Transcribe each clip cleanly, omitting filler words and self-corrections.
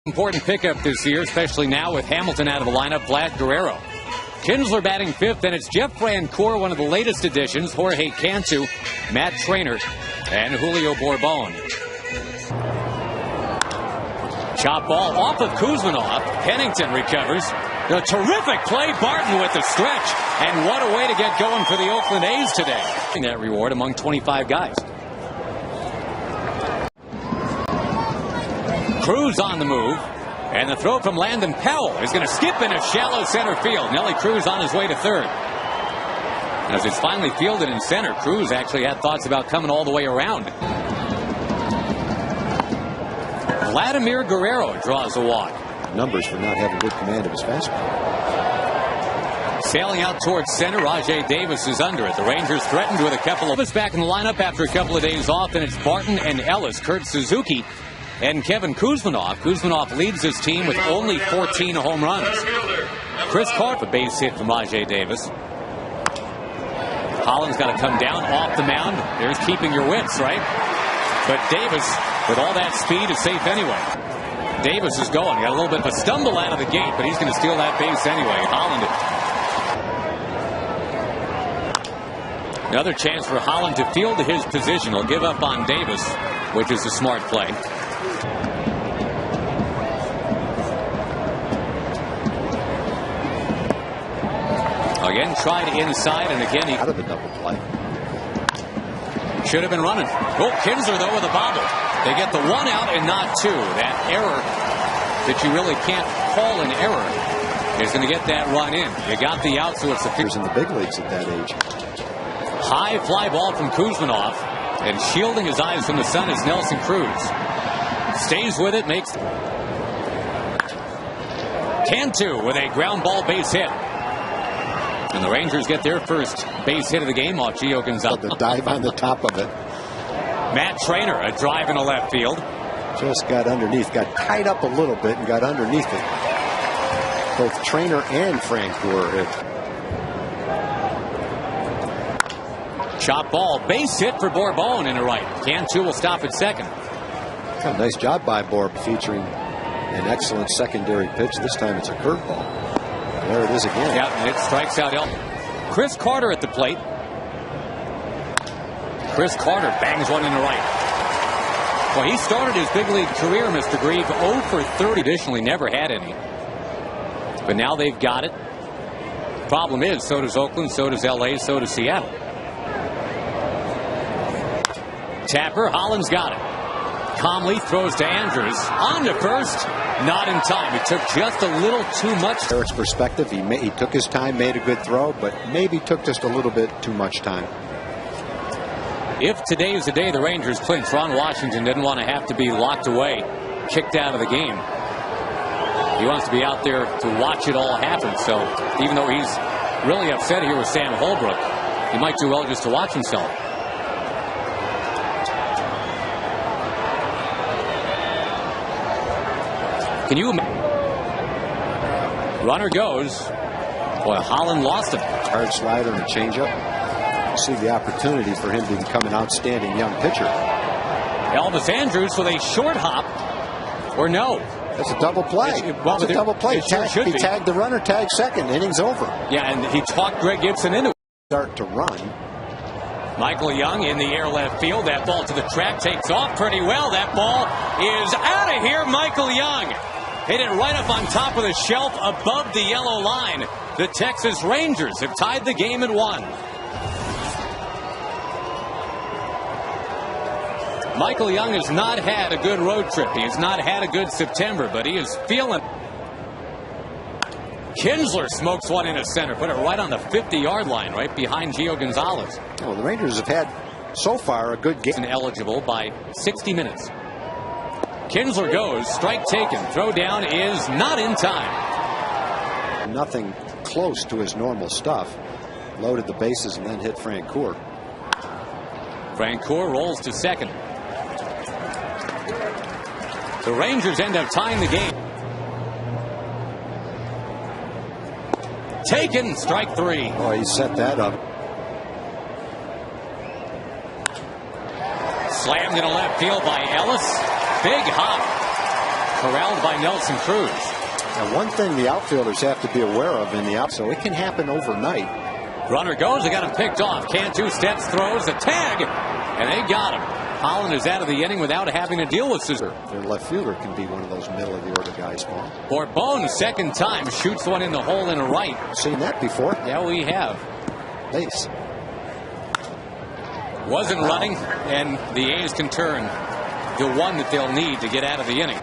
Important pickup this year, especially now with Hamilton out of the lineup, Vlad Guerrero. Kinsler batting fifth, and it's Jeff Francoeur, one of the latest additions, Jorge Cantu, Matt Trainer, and Julio Bourbon. Chop ball off of Kuzminov. Pennington recovers. A terrific play, Barton with the stretch. And what a way to get going for the Oakland A's today. That reward among 25 guys. Cruz on the move. And the throw from Landon Powell is going to skip into shallow center field. Nelly Cruz on his way to third. As it's finally fielded in center, Cruz actually had thoughts about coming all the way around. Vladimir Guerrero draws a walk. Numbers for not having good command of his fastball. Sailing out towards center, Rajai Davis is under it. The Rangers threatened with a couple of us back in the lineup after a couple of days off, and it's Barton and Ellis, Kurt Suzuki, and Kevin Kuzminov. Kuzminov leads his team with only 14 home runs. Chris Carter, a base hit from Rajai Davis. Holland's got to come down off the mound. There's keeping your wits, right? But Davis, with all that speed, is safe anyway. Davis is going. He got a little bit of a stumble out of the gate, but he's going to steal that base anyway. Holland. Another chance for Holland to field to his position. He'll give up on Davis, which is a smart play. Again, tried inside, and again he out of the double play. Should have been running. Oh, Kinsler, though, with a bobble. They get the one out and not two. That error that you really can't call an error is going to get that run in. You got the out, so it's a in the big leagues at that age. High fly ball from Kuzminov, and shielding his eyes from the sun is Nelson Cruz. Stays with it, makes Cantu with a ground ball base hit. And the Rangers get their first base hit of the game off Gio Gonzalez. The dive on the top of it. Matt Trainer, a drive in the left field. Just got underneath, got tied up a little bit and got underneath it. Both Trainer and Francoeur hit. Chop ball, base hit for Bourbon in the right. Cantu will stop at second. Nice job by Borb, featuring an excellent secondary pitch. This time it's a curveball. There it is again. Yeah, and it strikes out Chris Carter at the plate. Chris Carter bangs one in the right. Well, he started his big league career, Mr. Grieve, 0 for 30. Additionally, never had any. But now they've got it. Problem is, so does Oakland, so does LA, so does Seattle. Tapper, Holland's got it. Calmly throws to Andrews. On to first. Not in time. He took just a little too much. Eric's perspective, he took his time, made a good throw, but maybe took just a little bit too much time. If today is the day the Rangers clinch, Ron Washington didn't want to have to be locked away, kicked out of the game. He wants to be out there to watch it all happen. So even though he's really upset here with Sam Holbrook, he might do well just to watch himself. Can you imagine? Runner goes. Boy, Holland lost him. Hard slider and a changeup. See the opportunity for him to become an outstanding young pitcher. Elvis Andrews with a short hop. Or no. That's a double play. That's a double play. He tagged the runner, tagged second. Inning's over. Yeah, and he talked Greg Gibson into it. Start to run. Michael Young in the air left field. That ball to the track takes off pretty well. That ball is out of here. Michael Young hit it right up on top of the shelf above the yellow line. The Texas Rangers have tied the game at 1. Michael Young has not had a good road trip. He has not had a good September, but he is feeling. Kinsler smokes one into center, put it right on the 50-yard line, right behind Gio Gonzalez. Well, the Rangers have had so far a good game. Eligible by 60 minutes. Kinsler goes, strike taken. Throw down is not in time. Nothing close to his normal stuff. Loaded the bases and then hit Francoeur. Francoeur rolls to second. The Rangers end up tying the game. Taken, strike 3. Oh, he set that up. Slammed into left field by Ellis. Big hop. corralled by Nelson Cruz. Now, one thing the outfielders have to be aware of in the out, so it can happen overnight. Runner goes, they got him picked off. CANTU steps, throws a tag, and they got him. Holland is out of the inning without having to deal with Scissor. Their left fielder can be one of those middle of the order guys, Paul. Borbon, second time, shoots one in the hole in the right. Seen that before? Yeah, we have. Base. Wasn't running, and the A's can turn the one that they'll need to get out of the inning.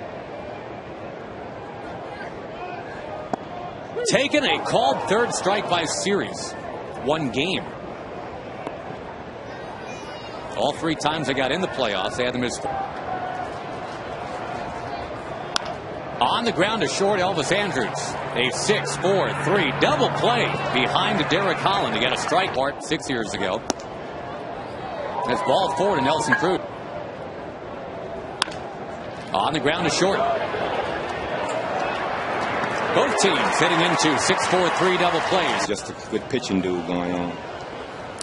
Taken a called third strike by series. One game. All 3 times they got in the playoffs, they had to miss. On the ground to short, Elvis Andrews. A 6-4-3 double play behind Derek Holland. He got a strike part 6 years ago. That's ball forward to Nelson Cruz. On the ground to short. Both teams heading into 6-4-3 double plays. Just a good pitching duel going on.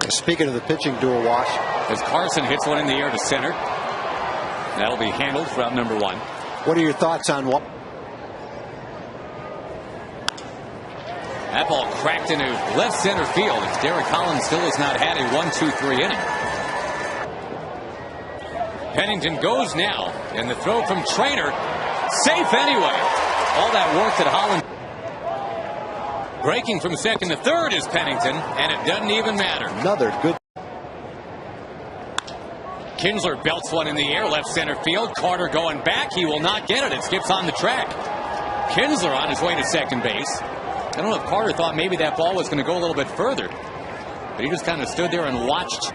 Speaking of the pitching duel, Wash. As Carson hits one in the air to center. That'll be handled from number 1. What are your thoughts on what? That ball cracked into left center field as Derek Holland still has not had a 1-2-3 inning. Pennington goes now, and the throw from Trainer, safe anyway. All that work that Holland. Breaking from second to third is Pennington, and it doesn't even matter. Another good. Kinsler belts one in the air, left center field. Carter going back. He will not get it. It skips on the track. Kinsler on his way to second base. I don't know if Carter thought maybe that ball was going to go a little bit further, but he just kind of stood there and watched.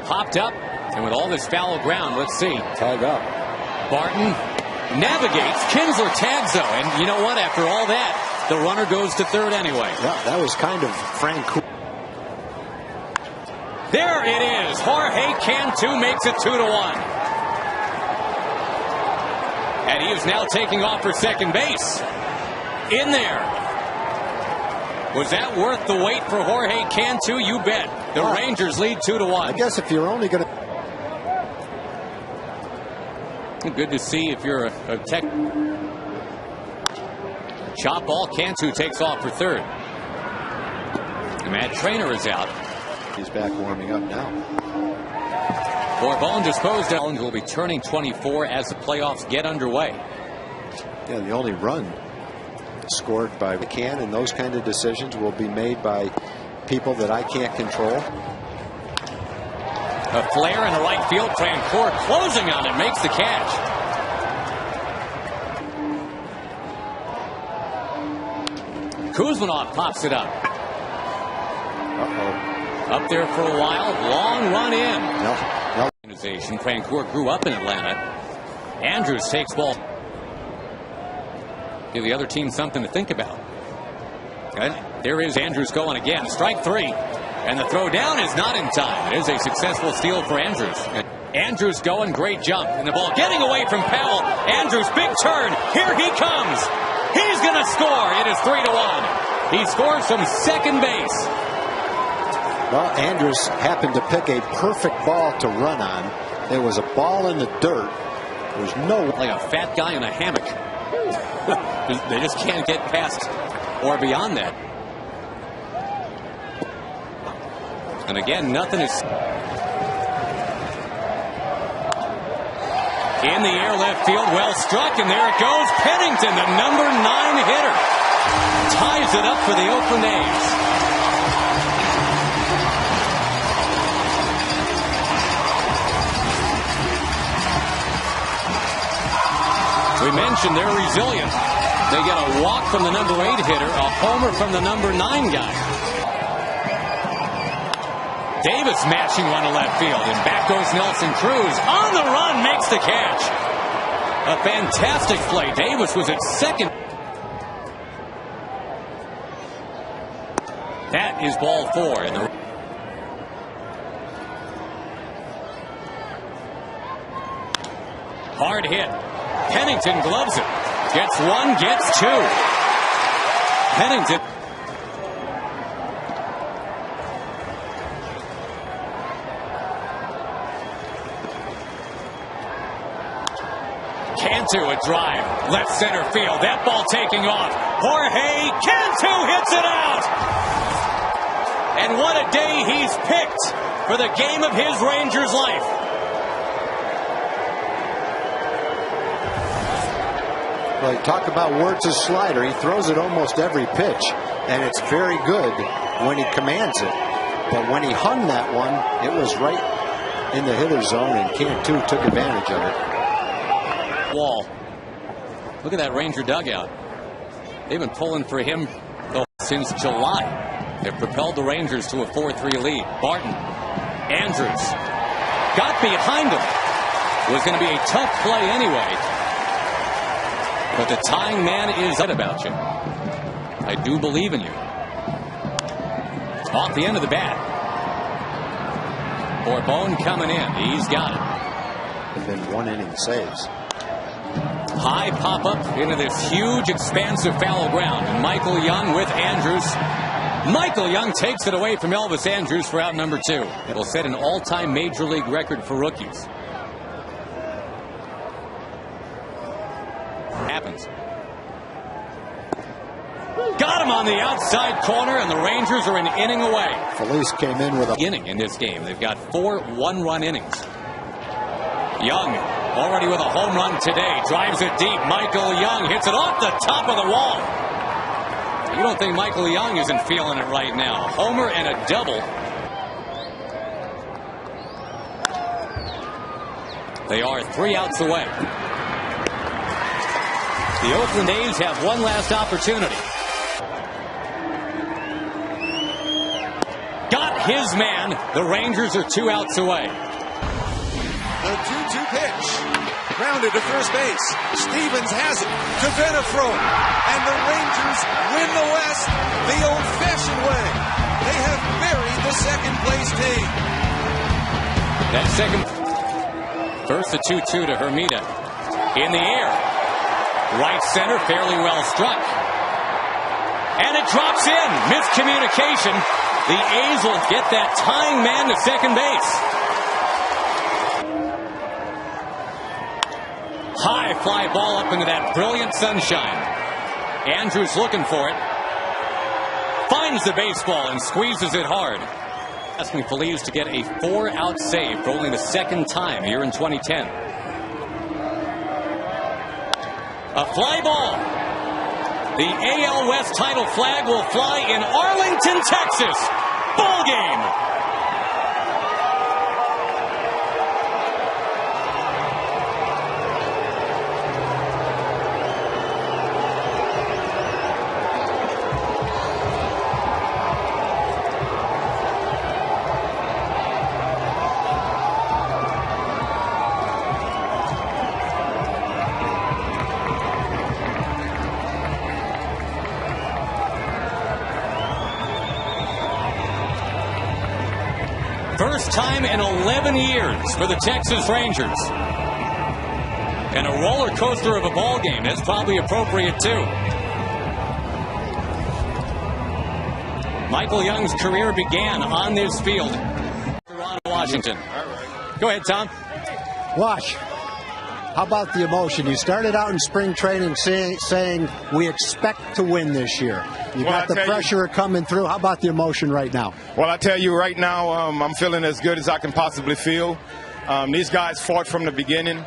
Popped up, and with all this fallow ground, let's see. Tag up. Barton navigates. Kinsler tags, though, and you know what? After all that, the runner goes to third anyway. Yeah, that was kind of Frank. There it is. Jorge Cantu makes it 2-1. And he is now taking off for second base. In there. Was that worth the wait for Jorge Cantu? You bet. The Rangers lead 2-1. I guess if you're only going to. Good to see if you're a tech. Chop ball. Cantu takes off for third. And Matt Trainer is out. He's back warming up now. Borbon disposed of. Holland will be turning 24 as the playoffs get underway. Yeah, the only run scored by McCann, and those kind of decisions will be made by people that I can't control. A flare in the right field. Francoeur closing on it, makes the catch. Kuzmanov pops it up. Up there for a while. Long run in. No. Organization. Francoeur grew up in Atlanta. Andrews takes ball. Give the other team something to think about. And there is Andrews going again. Strike 3. And the throw down is not in time. It is a successful steal for Andrews. Andrews going, great jump. And the ball getting away from Powell. Andrews, big turn. Here he comes. He's going to score. It is 3-1. He scores from second base. Well, Andrews happened to pick a perfect ball to run on. It was a ball in the dirt. There's no. Like a fat guy in a hammock. They just can't get past or beyond that. And again, nothing is. In the air, left field, well struck, and there it goes. Pennington, the number 9 hitter, ties it up for the Oakland A's. We mentioned they're resilient. They get a walk from the number 8 hitter, a homer from the number 9 guy. Davis matching one to left field, and back goes Nelson Cruz. On the run, makes the catch. A fantastic play. Davis was at second. That is ball 4. And the hard hit. Pennington gloves it. Gets 1, gets 2. Pennington. CANTU a drive. Left center field. That ball taking off. Jorge CANTU hits it out. And what a day he's picked for the game of his Rangers life. Well, you talk about Wirtz's slider. He throws it almost every pitch, and it's very good when he commands it. But when he hung that one, it was right in the hitter's zone, and CANTU took advantage of it. Wall. Look at that Ranger dugout. They've been pulling for him since July. They've propelled the Rangers to a 4-3 lead. Barton. Andrews. Got behind him. It was going to be a tough play anyway. But the tying man is right about you. I do believe in you. Off the end of the bat. Bourbon coming in. He's got it. Been one inning saves. High pop up into this huge expansive foul ground. And Michael Young with Andrews. Michael Young takes it away from Elvis Andrews for out number 2. It'll set an all-time major league record for rookies. Happens. Got him on the outside corner, and the Rangers are an inning away. Felice came in with a inning in this game. They've got 4 one-run innings. Young already with a home run today. Drives it deep. Michael Young hits it off the top of the wall. You don't think Michael Young isn't feeling it right now. Homer and a double. They are 3 outs away. The Oakland A's have one last opportunity. Got his man. The Rangers are 2 outs away. The 2-2 pitch. Grounded to first base. Stevens has it to Venafro. And the Rangers win the West the old-fashioned way. They have buried the second-place team. That second. First the 2-2 to Hermida. In the air. Right center, fairly well struck. And it drops in. Miscommunication. The A's will get that tying man to second base. High fly ball up into that brilliant sunshine. Andrews looking for it. Finds the baseball and squeezes it hard. Asking Feliz to get a 4-out save for only the second time here in 2010. A fly ball. The AL West title flag will fly in Arlington, Texas. Ball game. First time in 11 years for the Texas Rangers. And a roller coaster of a ball game. That's probably appropriate too. Michael Young's career began on this field. Toronto, Washington. Go ahead, Tom. Wash. How about the emotion? You started out in spring training saying we expect to win this year. You got the pressure coming through. How about the emotion right now? Well, I tell you right now, I'm feeling as good as I can possibly feel. These guys fought from the beginning.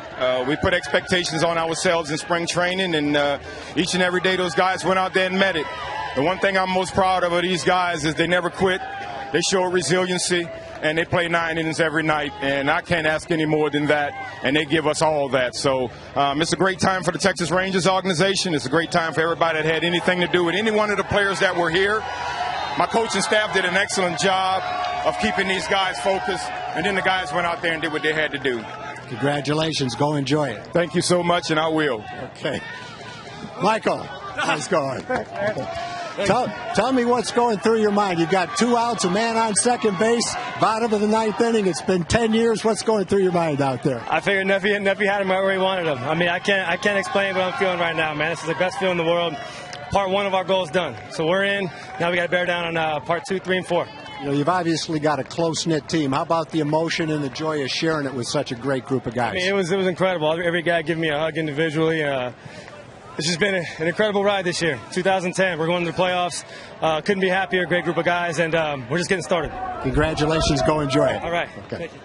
We put expectations on ourselves in spring training, and each and every day those guys went out there and met it. The one thing I'm most proud of these guys is they never quit. They show resiliency, and they play 9 innings every night, and I can't ask any more than that, and they give us all that. So it's a great time for the Texas Rangers organization. It's a great time for everybody that had anything to do with any one of the players that were here. My coaching staff did an excellent job of keeping these guys focused, and then the guys went out there and did what they had to do. Congratulations. Go enjoy it. Thank you so much, and I will. Okay. Michael, how's it going? Tell me what's going through your mind. You've got 2 outs, a man on second base, bottom of the 9th inning. It's been 10 years. What's going through your mind out there? I figured Neffy had him right where he wanted him. I mean, I can't explain what I'm feeling right now, man. This is the best feeling in the world. Part 1 of our goal is done. So we're in. Now we got to bear down on part 2, 3, and 4. You know, you've obviously got a close-knit team. How about the emotion and the joy of sharing it with such a great group of guys? I mean, it was incredible. Every guy giving me a hug individually. It's just been an incredible ride this year. 2010, we're going to the playoffs. Couldn't be happier. Great group of guys, and we're just getting started. Congratulations. Go enjoy it. All right. Okay. Thank you.